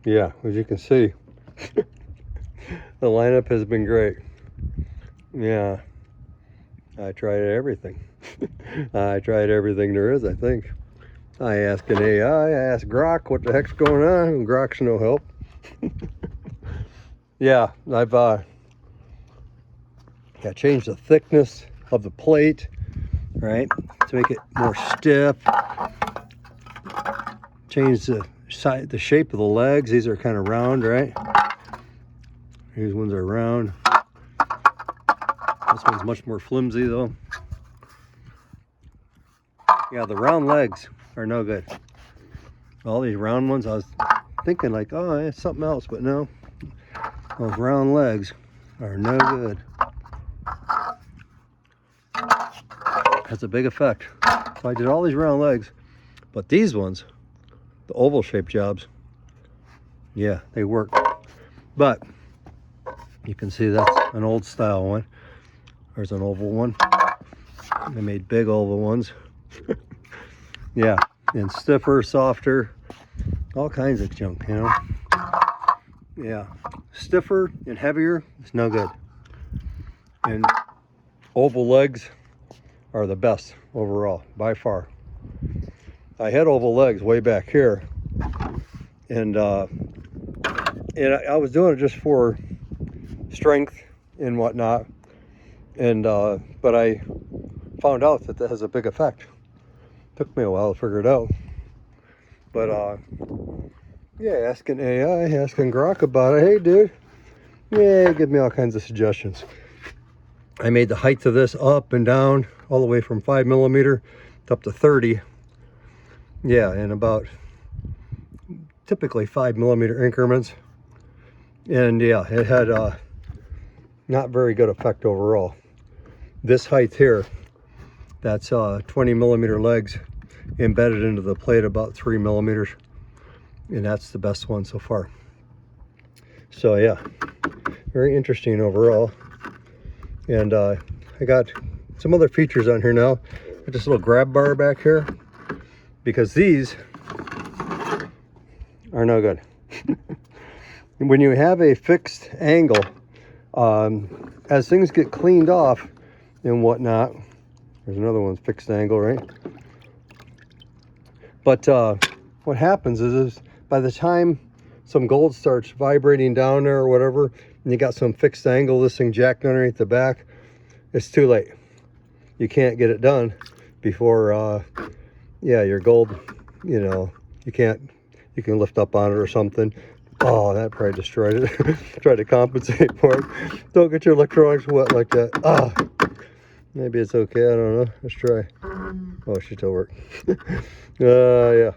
yeah, as you can see, the lineup has been great. Yeah, I tried everything. I tried everything there is, I think. I asked an AI, I asked Grok what the heck's going on, and Grok's no help. Yeah, I've changed the thickness of the plate, right, to make it more stiff. Change the shape of the legs. These are kind of round, right? These ones are round. This one's much more flimsy though. Yeah, the round legs are no good. All these round ones, I was thinking like, oh, it's something else, but no. Those round legs are no good. That's a big effect. So I did all these round legs, but these ones, the oval shaped jobs, yeah, they work. But you can see that's an old style one. There's an oval one. They made big oval ones. Yeah, and stiffer, softer, all kinds of junk, you know. Yeah, stiffer and heavier is no good. And oval legs are the best overall, by far. I had oval legs way back here, and I was doing it just for strength and whatnot, and but I found out that has a big effect. Took me a while to figure it out, but yeah, asking AI, asking Grok about it. Hey, dude, yeah, give me all kinds of suggestions. I made the height of this up and down all the way from 5mm up to 30. Yeah, in about typically 5mm increments. And yeah, it had not very good effect overall. This height here, that's 20mm legs embedded into the plate about 3mm, and that's the best one so far. So yeah, very interesting overall. And I got some other features on here now. Got this little grab bar back here, because these are no good. When you have a fixed angle, as things get cleaned off and whatnot, there's another one's fixed angle, right? But what happens is by the time some gold starts vibrating down there or whatever, and you got some fixed angle, this thing jacked underneath the back, it's too late. You can't get it done before, yeah, your gold, you know, you can lift up on it or something. Oh, that probably destroyed it. Try to compensate for it. Don't get your electronics wet like that. Ah, maybe it's okay. I don't know. Let's try. Oh, it should still work. Yeah.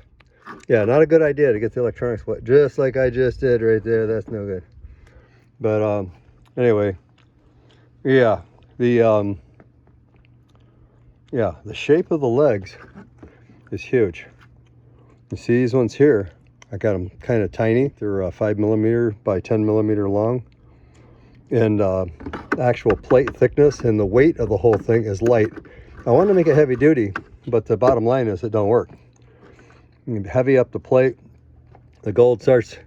Yeah, not a good idea to get the electronics wet, just like I just did right there. That's no good. But anyway, yeah, the shape of the legs is huge. You see these ones here? I got them kind of tiny. They're 5mm by 10mm long, and the actual plate thickness and the weight of the whole thing is light. I want to make it heavy duty, but the bottom line is it don't work. You heavy up the plate, the gold starts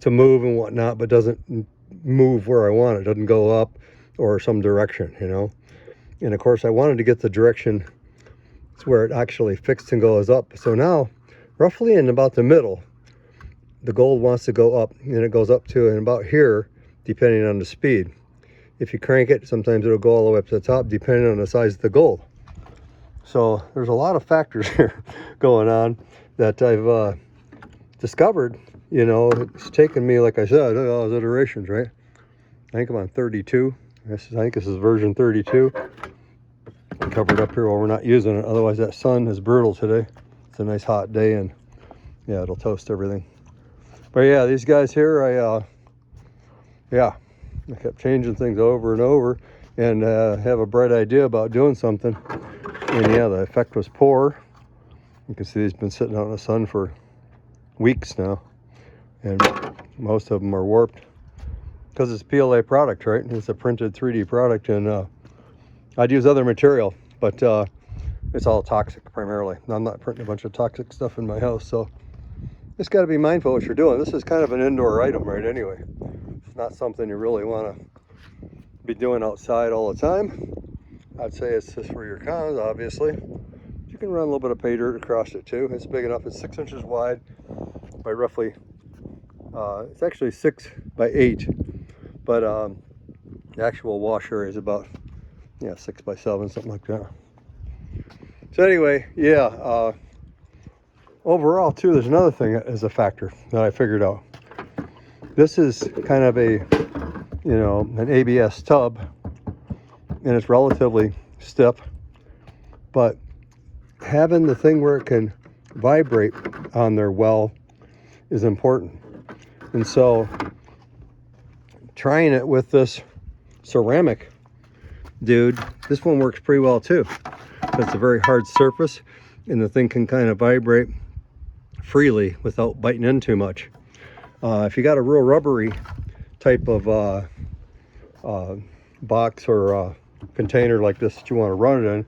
to move and whatnot, but doesn't move where I want it. Doesn't go up or some direction, you know. And of course I wanted to get the direction where it actually fixed and goes up. So now roughly in about the middle, the gold wants to go up, and it goes up to and about here depending on the speed. If you crank it, sometimes it'll go all the way up to the top depending on the size of the gold. So there's a lot of factors here going on that I've discovered. You know, it's taken me, like I said, all those iterations, right? I think I'm on 32. I think this is version 32. Covered up here while we're not using it. Otherwise, that sun is brutal today. It's a nice hot day, and yeah, it'll toast everything. But yeah, these guys here, I kept changing things over and over, and have a bright idea about doing something. And yeah, the effect was poor. You can see these been sitting out in the sun for weeks now, and most of them are warped because it's a PLA product, right? It's a printed 3D product, and I'd use other material, but it's all toxic primarily. I'm not printing a bunch of toxic stuff in my house, so just got to be mindful what you're doing. This is kind of an indoor item, right? Anyway, it's not something you really want to be doing outside all the time. I'd say it's just for your cons, obviously. You can run a little bit of pay dirt across it too. It's big enough. It's 6 inches wide by roughly, it's actually 6 by 8, but the actual wash area is about, 6 by 7, something like that. So anyway, yeah, overall too, there's another thing that is a factor that I figured out. This is kind of a, an ABS tub, and it's relatively stiff, but having the thing where it can vibrate on their well is important. And so trying it with this ceramic dude, this one works pretty well too. It's a very hard surface, and the thing can kind of vibrate freely without biting in too much. If you got a real rubbery type of box or container like this that you want to run it in,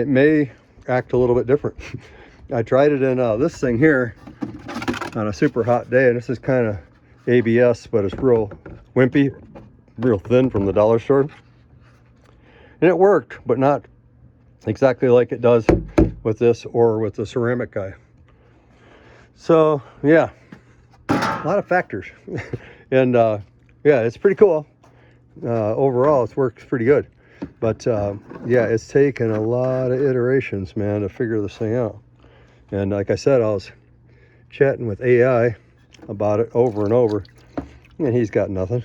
it may act a little bit different. I tried it in this thing here on a super hot day, and this is kind of ABS, but it's real wimpy, real thin from the dollar store. And it worked, but not exactly like it does with this or with the ceramic guy. So yeah, a lot of factors. And yeah, it's pretty cool. Overall, it's worked pretty good. But yeah, it's taken a lot of iterations, man, to figure this thing out. And like I said, I was chatting with AI about it over and over, and he's got nothing.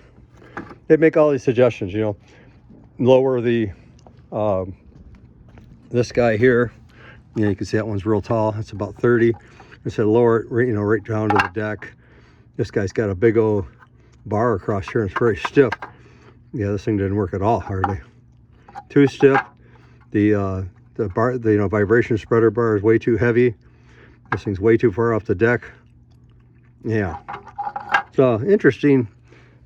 They make all these suggestions, lower the this guy here. You can see that one's real tall. It's about 30. I said lower it, right down to the deck. This guy's got a big old bar across here, and it's very stiff. Yeah, this thing didn't work at all, hardly. Too stiff. The bar, the vibration spreader bar is way too heavy. This thing's way too far off the deck. Yeah. So interesting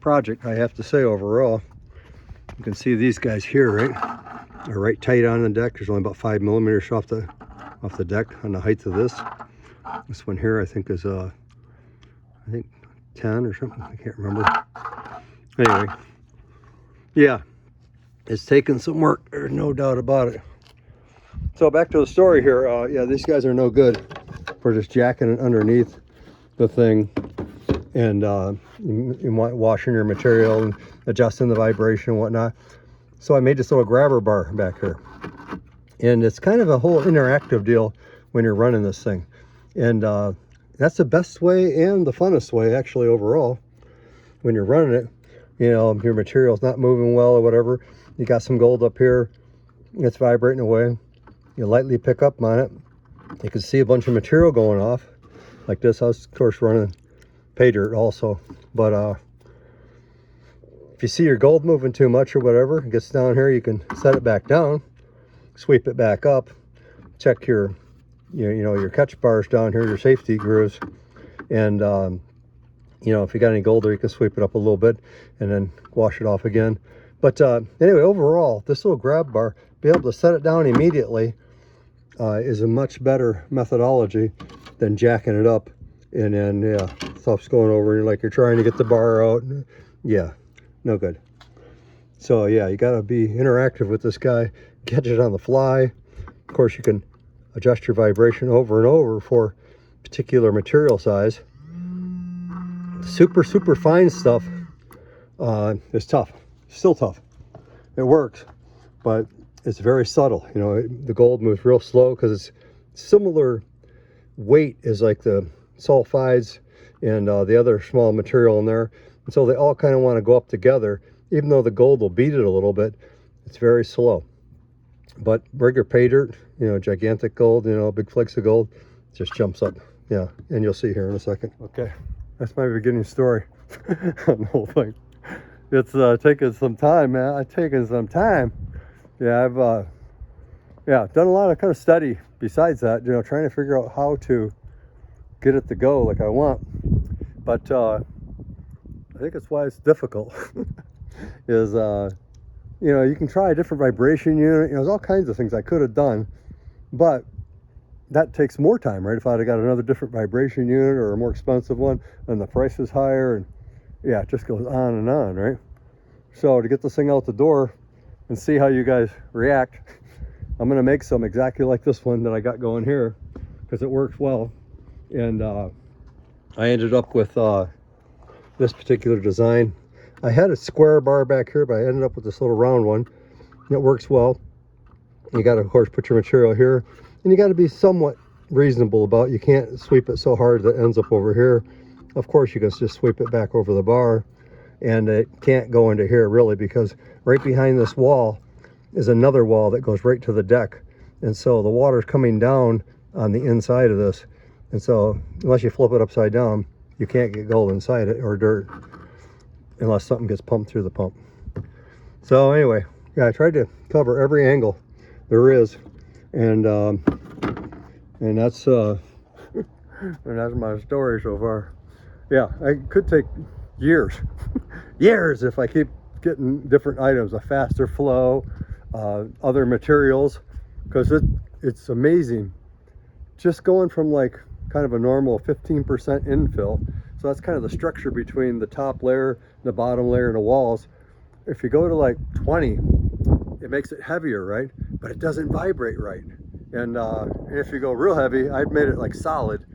project, I have to say, overall. You can see these guys here, right? They're right tight on the deck. There's only about 5 millimeters off the deck on the height of this. This one here, I think, is I think 10 or something. I can't remember. Anyway, yeah, it's taken some work. There's no doubt about it. So back to the story here. Yeah, these guys are no good for just jacking it underneath the thing and washing your material and adjusting the vibration and whatnot. So I made this little grabber bar back here, and it's kind of a whole interactive deal when you're running this thing. And that's the best way and the funnest way, actually, overall. When you're running it, your material's not moving well or whatever, you got some gold up here, it's vibrating away. You lightly pick up on it. You can see a bunch of material going off like this. I was, of course, running pay dirt also, but if you see your gold moving too much or whatever, it gets down here, you can set it back down, sweep it back up, check your your catch bars down here, your safety grooves, and if you got any gold there, you can sweep it up a little bit and then wash it off again. But anyway, overall, this little grab bar, be able to set it down immediately is a much better methodology than jacking it up and then stuff's going over and you're trying to get the bar out. Yeah, no good. So yeah, you got to be interactive with this guy, catch it on the fly. Of course, you can adjust your vibration over and over for particular material size. Super fine stuff is tough, still tough. It works, but it's very subtle. The gold moves real slow because it's similar weight as like the sulfides and the other small material in there. And so they all kind of want to go up together. Even though the gold will beat it a little bit, it's very slow. But regular pay dirt, gigantic gold, big flakes of gold, just jumps up. Yeah, and you'll see here in a second. Okay, that's my beginning story on the whole thing. It's taken some time, man. It's taken some time. Yeah, I've done a lot of kind of study besides that, trying to figure out how to get it to go like I want. But I think it's why it's difficult. Is you can try a different vibration unit. There's all kinds of things I could have done, but that takes more time, right? If I'd have got another different vibration unit or a more expensive one, then the price is higher, and yeah, it just goes on and on, right? So to get this thing out the door and see how you guys react, I'm gonna make some exactly like this one that I got going here, because it works well. And I ended up with this particular design. I had a square bar back here, but I ended up with this little round one. It works well. You got to, of course, put your material here, and you got to be somewhat reasonable about it. You can't sweep it so hard that it ends up over here. Of course, you can just sweep it back over the bar, and it can't go into here really, because right behind this wall is another wall that goes right to the deck, and so the water's coming down on the inside of this, and so unless you flip it upside down, you can't get gold inside it, or dirt, unless something gets pumped through the pump. So anyway, yeah, I tried to cover every angle there is, and that's and that's my story so far. Yeah, I could take years years if I keep getting different items, a faster flow, other materials, because it's amazing just going from like kind of a normal 15% infill. So that's kind of the structure between the top layer, the bottom layer, and the walls. If you go to like 20, it makes it heavier, right? But it doesn't vibrate right. And if you go real heavy, I've made it like solid.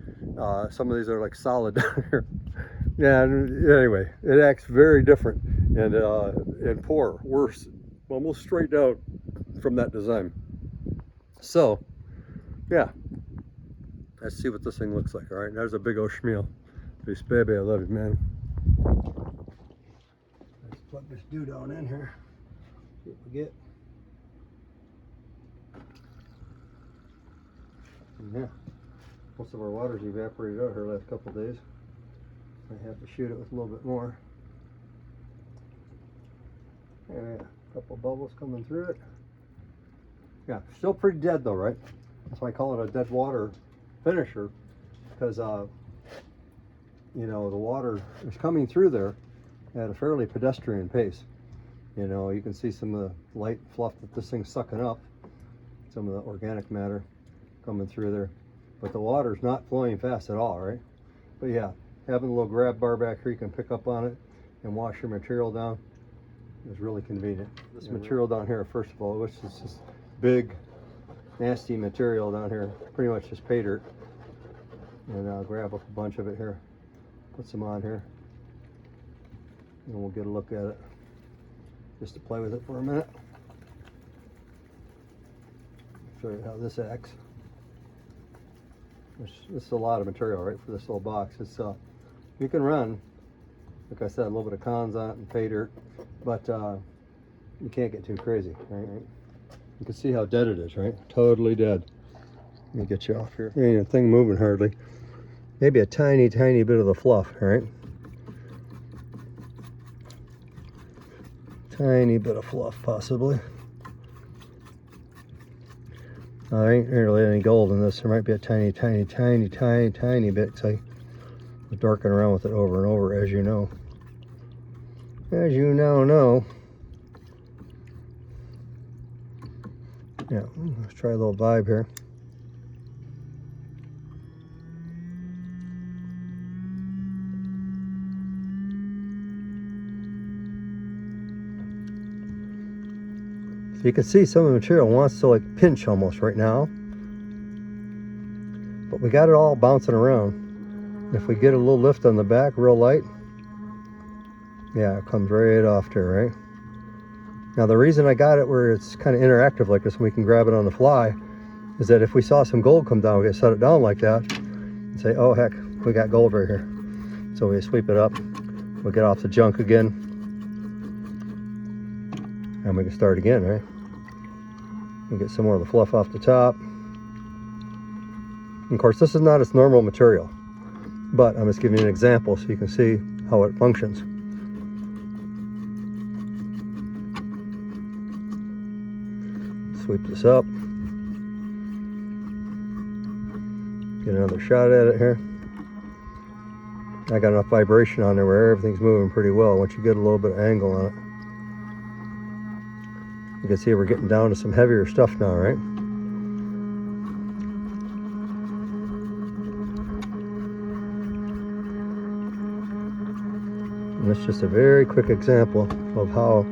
Some of these are like solid down here. Yeah, anyway, it acts very different and poor, worse, almost straight out from that design. So, yeah, let's see what this thing looks like. All right, there's a big old schmeal. Peace, baby, I love you, man. Let's plug this dude on in here. See what we get. Yeah, most of our water's evaporated out here the last couple of days. I have to shoot it with a little bit more. Yeah, a couple bubbles coming through it. Yeah, still pretty dead though, right? That's why I call it a dead water finisher, because you know, the water is coming through there at a fairly pedestrian pace. You know, you can see some of the light fluff that this thing's sucking up, some of the organic matter coming through there, but the water's not flowing fast at all, right? But yeah, having a little grab bar back here, you can pick up on it and wash your material down, is really convenient. This material down here, first of all, which is this big, nasty material down here, pretty much just pay dirt. And I'll grab up a bunch of it here, put some on here, and we'll get a look at it, just to play with it for a minute. Show you how this acts. This is a lot of material, right, for this little box. It's you can run, like I said, a little bit of cons on it and pay dirt, but you can't get too crazy, right? You can see how dead it is, right? Totally dead. Let me get you off here. Ain't a thing moving hardly. Maybe a tiny, tiny bit of the fluff, right? Tiny bit of fluff, possibly. There ain't really any gold in this. There might be a tiny, tiny, tiny, tiny, tiny bit. So I'm darking around with it over and over, as you know. As you now know. Yeah, let's try a little vibe here. So you can see some of the material wants to like pinch almost right now, but we got it all bouncing around. If we get a little lift on the back, real light, yeah, it comes right off there, right? Now the reason I got it where it's kind of interactive like this and we can grab it on the fly is that if we saw some gold come down, we could set it down like that and say, oh heck, we got gold right here. So we sweep it up, we'll get off the junk again, and we can start again, right? We get some more of the fluff off the top. And of course, this is not its normal material, but I'm just giving you an example so you can see how it functions. Sweep this up. Get another shot at it here. I got enough vibration on there where everything's moving pretty well. Once you get a little bit of angle on it, you can see we're getting down to some heavier stuff now, right? And it's just a very quick example of how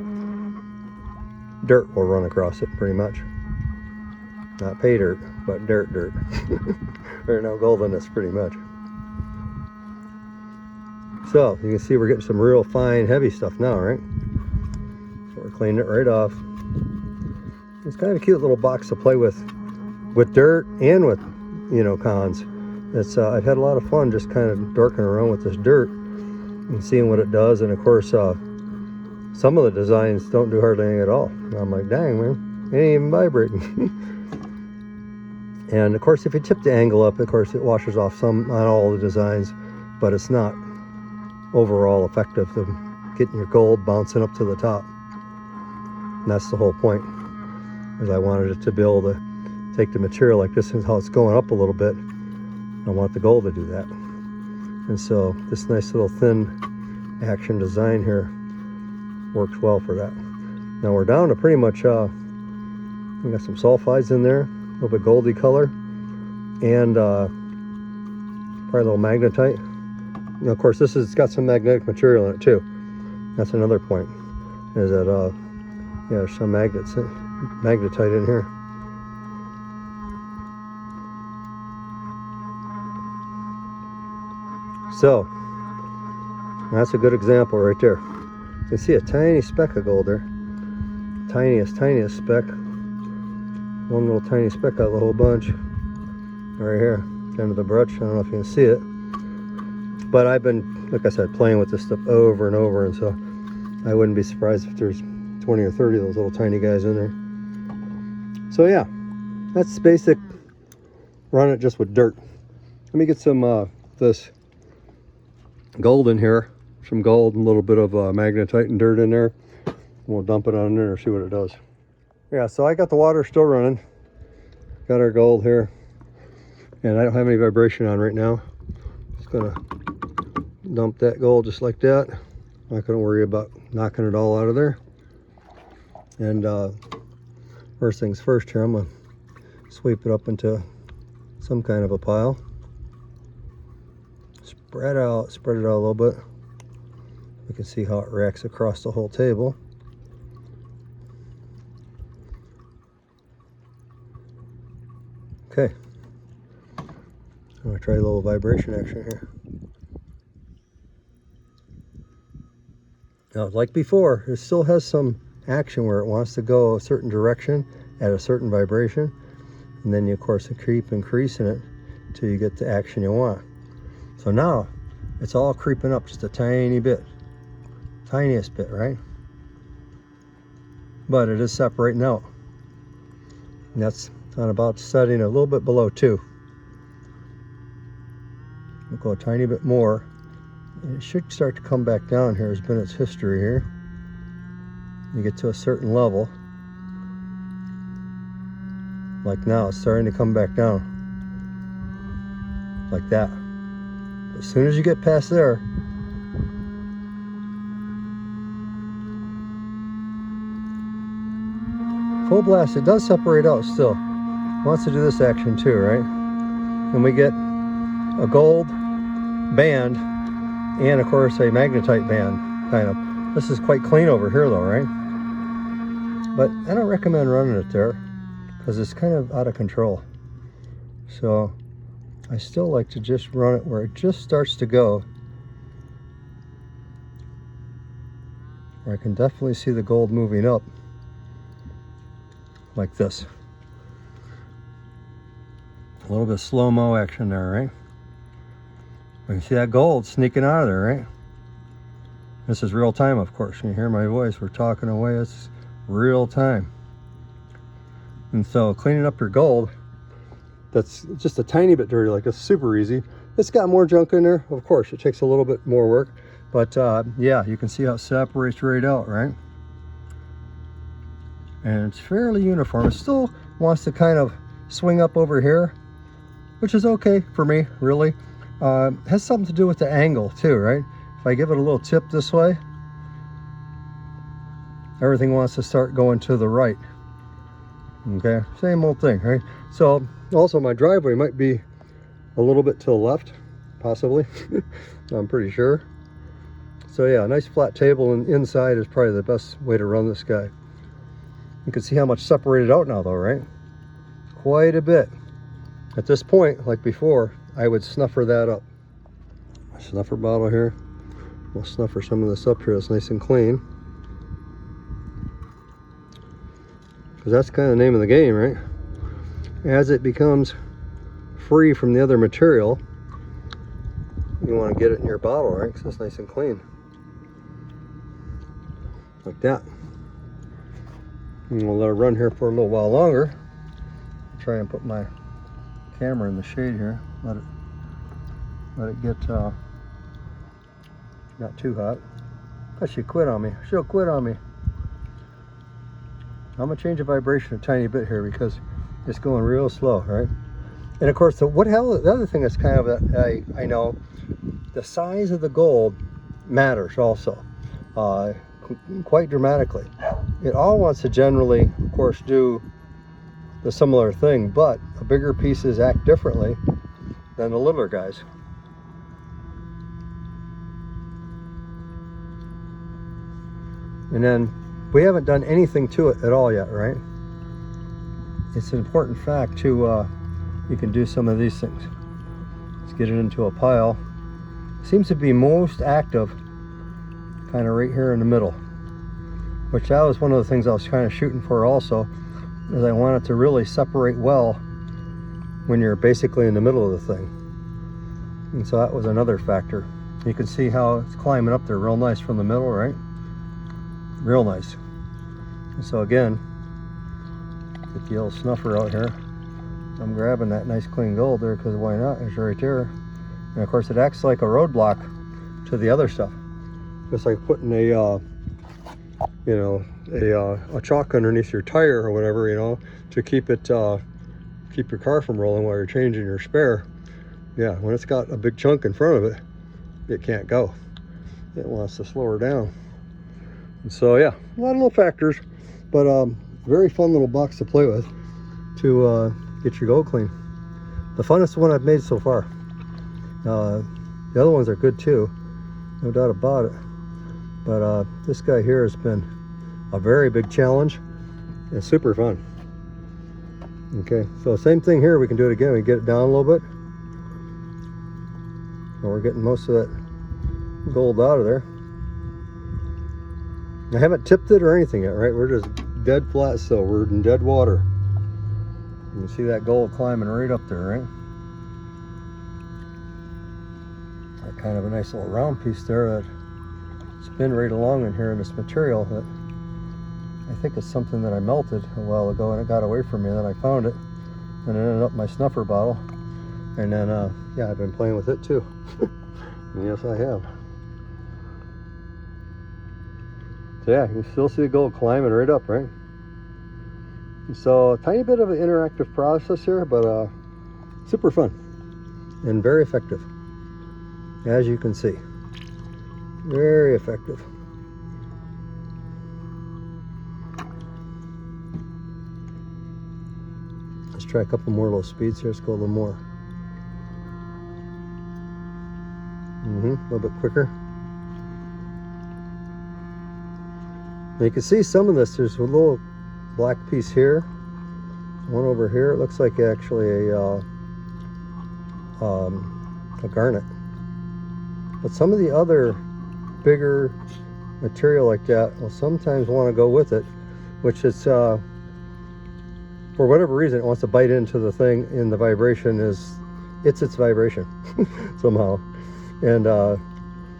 dirt will run across it, pretty much. Not pay dirt, but dirt. Or no goldenness, pretty much. So you can see we're getting some real fine, heavy stuff now, right? So we're cleaning it right off. It's kind of a cute little box to play with dirt and with, you know, cons. It's I've had a lot of fun just kind of dorking around with this dirt and seeing what it does. And of course, some of the designs don't do hardly anything at all. And I'm like, dang, man, it ain't even vibrating. And of course, if you tip the angle up, of course, it washes off some on all the designs, but it's not overall effective to getting your gold bouncing up to the top. And that's the whole point, is I wanted it to be able to take the material like this and how it's going up a little bit. I want the gold to do that. And so this nice little thin action design here works well for that. Now we're down to pretty much, we got some sulfides in there, a little bit goldy color, and probably a little magnetite. And of course, this has got some magnetic material in it too. That's another point, is that yeah, there's some magnetite in here. So that's a good example right there. You can see a tiny speck of gold there. Tiniest speck. One little tiny speck out of the whole bunch. Right here, end of the brush. I don't know if you can see it. But I've been, like I said, playing with this stuff over and over, and so I wouldn't be surprised if there's 20 or 30 of those little tiny guys in there. So yeah, that's basic. Run it just with dirt. Let me get some this gold in here, some gold and a little bit of magnetite and dirt in there. We'll dump it on there and see what it does. Yeah, so I got the water still running. Got our gold here, and I don't have any vibration on right now. Just gonna dump that gold just like that. Not gonna worry about knocking it all out of there. And first things first here, I'm gonna sweep it up into some kind of a pile. Spread it out a little bit. You can see how it racks across the whole table. Okay, I'm gonna try a little vibration action here. Now, like before, it still has some action where it wants to go a certain direction at a certain vibration, and then you of course keep increasing it until you get the action you want. So now it's all creeping up just a tiny bit, tiniest bit, right? But it is separating out. And that's on about setting a little bit below 2. We'll go a tiny bit more. And it should start to come back down here. Has been its history here. You get to a certain level. Like now, it's starting to come back down. Like that. As soon as you get past there, full blast, it does separate out still. It wants to do this action too, right? And we get a gold band and of course a magnetite band, kind of. This is quite clean over here though, right? But I don't recommend running it there because it's kind of out of control. So I still like to just run it where it just starts to go. Where I can definitely see the gold moving up. Like this. A little bit of slow-mo action there, right? You can see that gold sneaking out of there, right? This is real time, of course. You hear my voice, we're talking away, it's real time. And so cleaning up your gold, that's just a tiny bit dirty, like it's super easy. It's got more junk in there, of course, it takes a little bit more work, but yeah, you can see how it separates right out, right? And it's fairly uniform. It still wants to kind of swing up over here, which is okay for me, really. Has something to do with the angle too, right? If I give it a little tip this way, everything wants to start going to the right. Okay, same old thing, right? So also my driveway might be a little bit to the left, possibly. I'm pretty sure. So yeah, a nice flat table, and inside is probably the best way to run this guy. You can see how much separated out now though, right? Quite a bit. At this point, like before, I would snuffer that up. A snuffer bottle here. We'll snuffer some of this up here. It's nice and clean. Because that's kind of the name of the game, right? As it becomes free from the other material, you want to get it in your bottle, right? Because it's nice and clean. Like that. And we'll let it run here for a little while longer. Try and put my camera in the shade here. Let it get not too hot. But she quit on me. She'll quit on me. I'm gonna change the vibration a tiny bit here because it's going real slow, right? And of course, the other thing that's kind of I know, the size of the gold matters also, quite dramatically. It all wants to generally, of course, do the similar thing, but the bigger pieces act differently than the littler guys. And then we haven't done anything to it at all yet, right? It's an important fact to, you can do some of these things. Let's get it into a pile. Seems to be most active kind of right here in the middle, which that was one of the things I was kind of shooting for also, is I want it to really separate well when you're basically in the middle of the thing. And so that was another factor. You can see how it's climbing up there real nice from the middle, right? Real nice. And so again, get the old snuffer out here. I'm grabbing that nice clean gold there because why not? It's right there. And of course it acts like a roadblock to the other stuff. It's like putting a a chalk underneath your tire or whatever, you know, to keep it keep your car from rolling while you're changing your spare. Yeah, when it's got a big chunk in front of it, it can't go. It wants to slow her down. And so yeah, a lot of little factors, but very fun little box to play with to get your gold clean. The funnest one I've made so far. The other ones are good too, no doubt about it. But this guy here has been a very big challenge and super fun. Okay, so same thing here. We can do it again. We get it down a little bit. And we're getting most of that gold out of there. I haven't tipped it or anything yet, right? We're just dead flat still. We're in dead water. You can see that gold climbing right up there, right? That kind of a nice little round piece there that spin right along in here in this material that I think it's something that I melted a while ago and it got away from me, and then I found it and it ended up in my snuffer bottle. And then yeah, I've been playing with it too. Yes, I have. So yeah, you can still see the gold climbing right up, right? So a tiny bit of an interactive process here, but super fun and very effective, as you can see. Very effective. Let's try a couple more little speeds here. Let's go a little more. A little bit quicker. Now you can see some of this. There's a little black piece here, one over here. It looks like actually a garnet. But some of the other bigger material like that will sometimes want to go with it, which is for whatever reason it wants to bite into the thing, and the vibration is its vibration somehow. And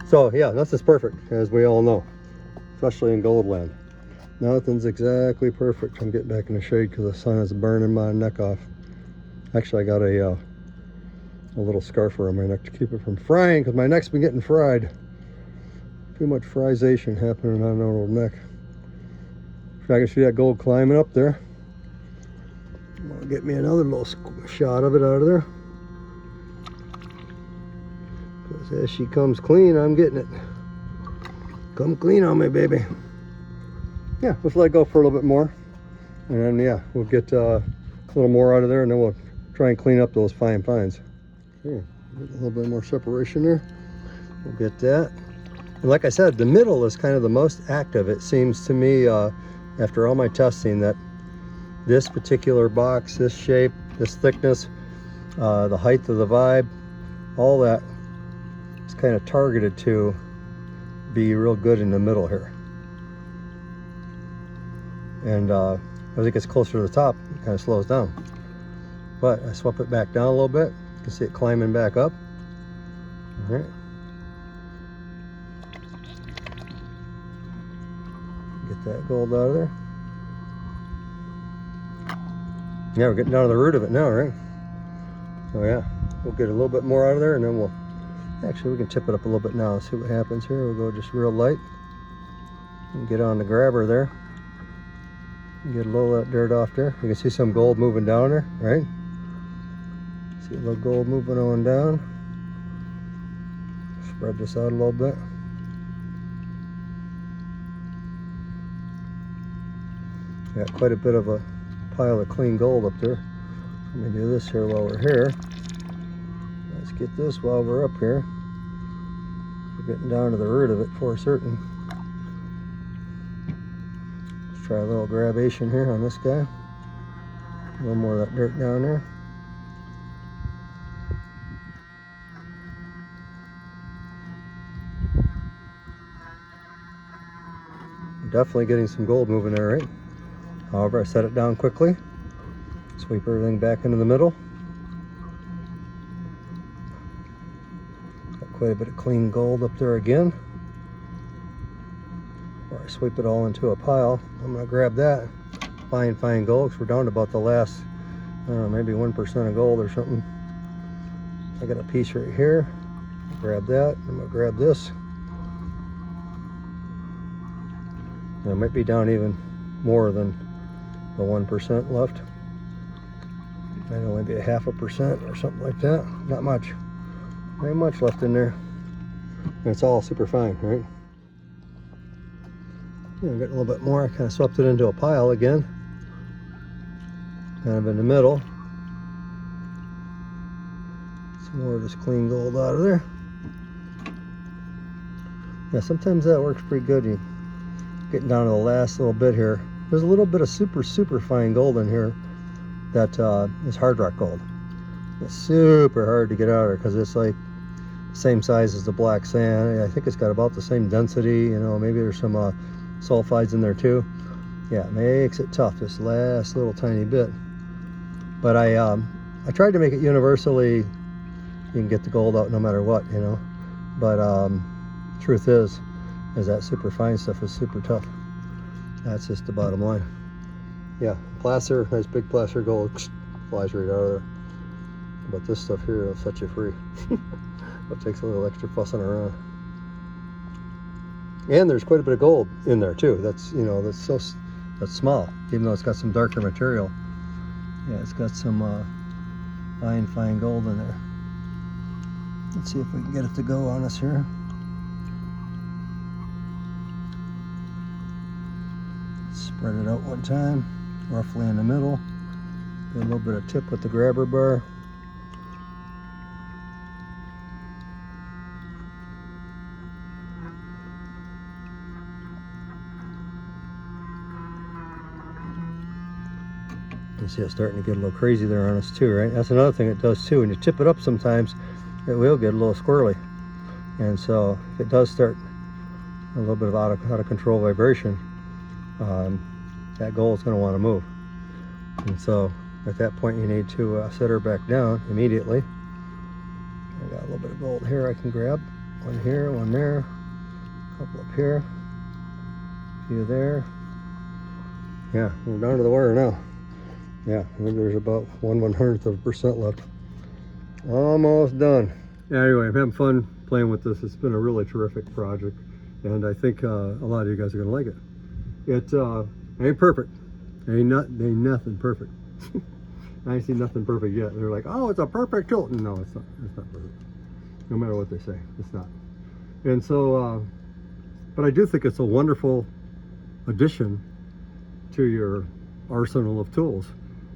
so yeah, nothing's perfect, as we all know, especially in gold land. Nothing's exactly perfect. I'm getting back in the shade because the sun is burning my neck off. Actually, I got a little scarf around my neck to keep it from frying, because my neck's been getting fried. Too much frization happening on our old neck. If I can see that gold climbing up there, I'll get me another little shot of it out of there. Because as she comes clean, I'm getting it. Come clean on me, baby. Yeah, let's let it go for a little bit more. And then, yeah, we'll get a little more out of there, and then we'll try and clean up those fine fines. Okay, get a little bit more separation there. We'll get that. And like I said, the middle is kind of the most active. It seems to me, after all my testing, that this particular box, this shape, this thickness, the height of the vibe, all that is kind of targeted to be real good in the middle here. And as it gets closer to the top, it kind of slows down. But I swap it back down a little bit. You can see it climbing back up. All right. Get that gold out of there. Yeah, we're getting down to the root of it now, right? So yeah, we'll get a little bit more out of there, and then we'll, actually we can tip it up a little bit now, see what happens here. We'll go just real light and get on the grabber there. Get a little of that dirt off there. You can see some gold moving down there, right? See a little gold moving on down. Spread this out a little bit. Got quite a bit of a pile of clean gold up there. Let me do this here while we're here. Let's get this while we're up here. We're getting down to the root of it for certain. Let's try a little grabation here on this guy. A little more of that dirt down there. Definitely getting some gold moving there, right? However, I set it down quickly. Sweep everything back into the middle. Got quite a bit of clean gold up there again. Or I sweep it all into a pile. I'm going to grab that fine gold, because we're down to about the last, I don't know, maybe 1% of gold or something. I got a piece right here. Grab that. I'm going to grab this. And it might be down even more than the 1% left. Might only be a 0.5% or something like that. Not much. Not much left in there. And it's all super fine, right? Yeah, I'm getting a little bit more. I kind of swept it into a pile again. Kind of in the middle. Some more of this clean gold out of there. Yeah, sometimes that works pretty good. You getting down to the last little bit here. There's a little bit of super fine gold in here that is hard rock gold. It's super hard to get out of there because it's like the same size as the black sand. I think it's got about the same density, you know, maybe there's some sulfides in there too. Yeah, it makes it tough, this last little tiny bit. But I tried to make it universally, you can get the gold out no matter what, you know. But truth is that super fine stuff is super tough. That's just the bottom line. Yeah, placer, nice big placer gold, flies right out of there. But this stuff here will set you free. It takes a little extra fussing around. And there's quite a bit of gold in there too. That's, you know, that's small, even though it's got some darker material. Yeah, it's got some fine gold in there. Let's see if we can get it to go on us here. Spread it out one time, roughly in the middle. Get a little bit of tip with the grabber bar. You see it's starting to get a little crazy there on us too, right? That's another thing it does too. When you tip it up sometimes, it will get a little squirrely. And so if it does start a little bit of out of control vibration, that gold is going to want to move. And so at that point you need to set her back down immediately. I got a little bit of gold here I can grab. One here, one there, a couple up here, a few there. Yeah, we're down to the wire now. Yeah, I think there's about 1/100% left. Almost done. Yeah, anyway, I'm having fun playing with this. It's been a really terrific project, and I think a lot of you guys are going to like it. It ain't perfect. Ain't nothing perfect. I ain't seen nothing perfect yet. They're like, oh, it's a perfect tool. No, it's not. It's not perfect. No matter what they say, it's not. And so, but I do think it's a wonderful addition to your arsenal of tools.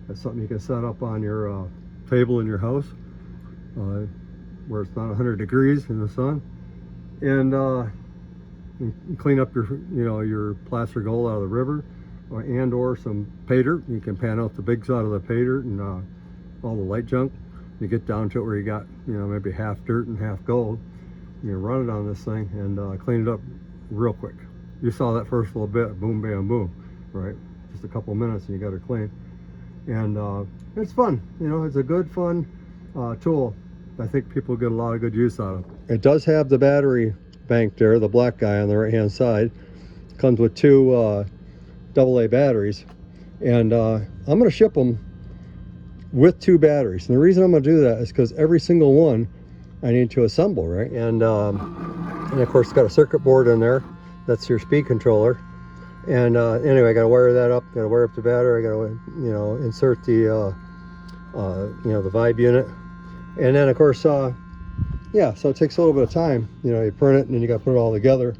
That's something you can set up on your table in your house, where it's not 100 degrees in the sun. And and clean up your, your placer gold out of the river, or some pay dirt. You can pan out the big side of the pay dirt and all the light junk. You get down to it where you got, maybe half dirt and half gold. You run it on this thing and clean it up real quick. You saw that first little bit, boom, bam, boom, right? Just a couple minutes and you got it clean. And it's fun, it's a good, fun tool. I think people get a lot of good use out of it. It does have the battery bank there, the black guy on the right hand side. Comes with two AA batteries, and I'm going to ship them with 2 batteries. And the reason I'm going to do that is because every single one I need to assemble, right? And of course it's got a circuit board in there. That's your speed controller. And anyway, I got to wire that up. Got to wire up the battery. I got to insert the the vibe unit. And then of course yeah, so it takes a little bit of time. You print it and then you got to put it all together.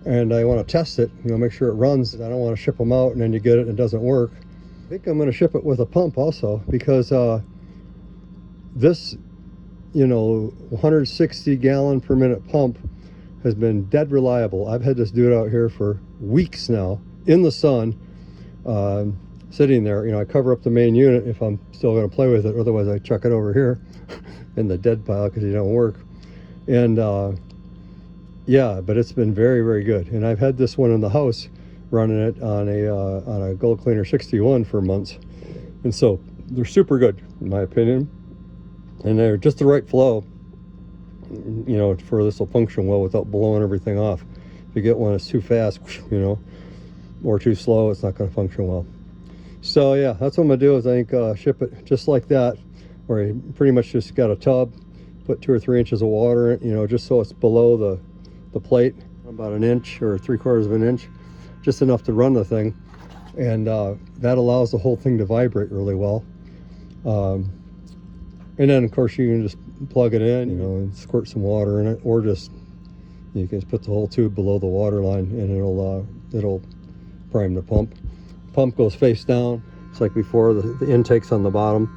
And I want to test it, make sure it runs. I don't want to ship them out and then you get it and it doesn't work. I think I'm going to ship it with a pump also, because this 160 gallon per minute pump has been dead reliable. I've had this dude out here for weeks now in the sun, sitting there. I cover up the main unit if I'm still going to play with it, otherwise I chuck it over here in the dead pile because it don't work. And yeah, but it's been very, very good. And I've had this one in the house running it on a Gold Cleaner 61 for months, and so they're super good in my opinion, and they're just the right flow, for this will function well without blowing everything off. If you get one that's too fast, or too slow, it's not going to function well. So yeah, that's what I'm gonna do, is I think ship it just like that, where you pretty much just got a tub, put 2 or 3 inches of water in it, just so it's below the plate, about 1 inch or 3/4 of an inch, just enough to run the thing. And that allows the whole thing to vibrate really well. And then of course you can just plug it in, and squirt some water in it, or just you can just put the whole tube below the water line and it'll prime the pump. Pump goes face down. It's like before, the intake's on the bottom,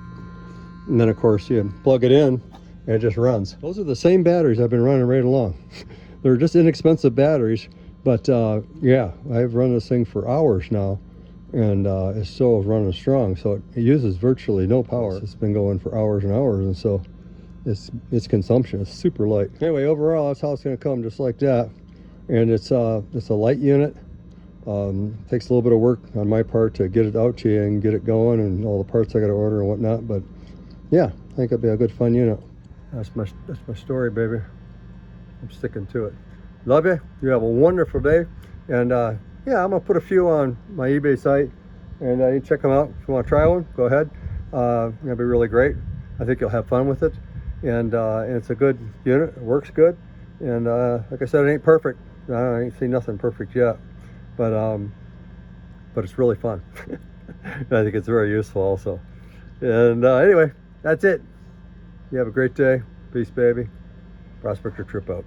and then of course you plug it in and it just runs. Those are the same batteries I've been running right along. They're just inexpensive batteries, but yeah, I've run this thing for hours now, and it's still running strong. So it uses virtually no power. It's been going for hours and hours, and so its consumption is super light. Anyway, overall, that's how it's going to come, just like that. And it's a light unit. Takes a little bit of work on my part to get it out to you and get it going, and all the parts I got to order and whatnot. But yeah, I think it'll be a good, fun unit. That's my story, baby. I'm sticking to it. Love you. You have a wonderful day. And yeah, I'm gonna put a few on my eBay site, and you check them out. If you want to try one, go ahead. It'll be really great. I think you'll have fun with it. And it's a good unit. It works good. And like I said, it ain't perfect. I ain't seen nothing perfect yet. But it's really fun. And I think it's very useful also. And anyway, that's it. You have a great day. Peace, baby. Prospector Tripp out.